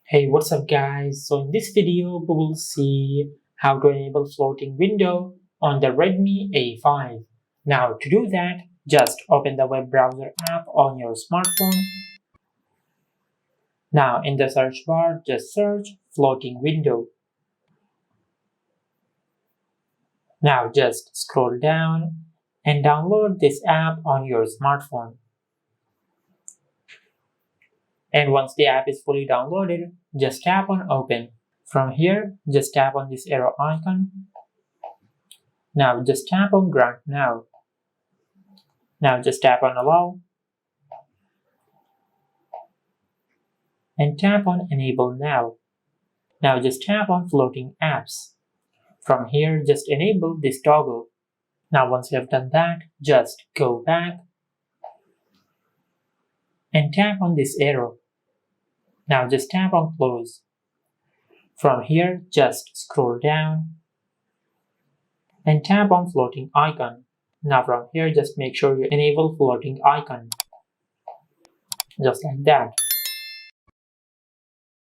Hey, what's up guys? So in this video, we will see how to enable floating window on the Redmi A5. Now to do that, just open the web browser app on your smartphone. Now in the search bar, just search floating window. Now just scroll down and download this app on your smartphone. And once the app is fully downloaded, just tap on open. From here, just tap on this arrow icon. Now just tap on grant now. Now just tap on allow and tap on enable now. Now just tap on floating apps. From here just enable this toggle. Now once you have done that, just go back and tap on this arrow. Now just tap on close. From here just scroll down and tap on floating icon. Now from here just make sure you enable floating icon. Just like that.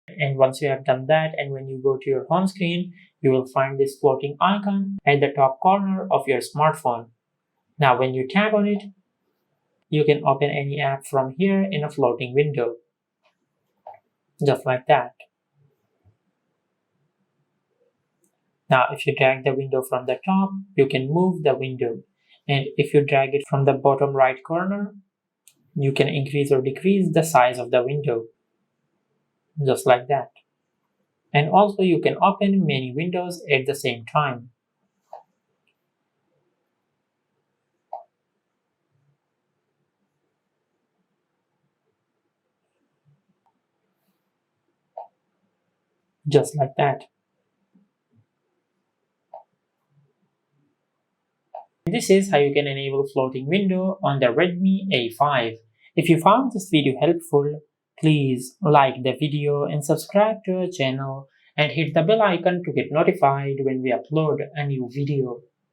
And once you have done that, and when you go to your home screen, you will find this floating icon at the top corner of your smartphone. Now when you tap on it, you can open any app from here in a floating window. Just like that. Now if you drag the window from the top, you can move the window. And if you drag it from the bottom right corner, you can increase or decrease the size of the window. Just like that. And also you can open many windows at the same time. Just like that. This is how you can enable floating window on the Redmi A5. If you found this video helpful, please like the video and subscribe to our channel and hit the bell icon to get notified when we upload a new video.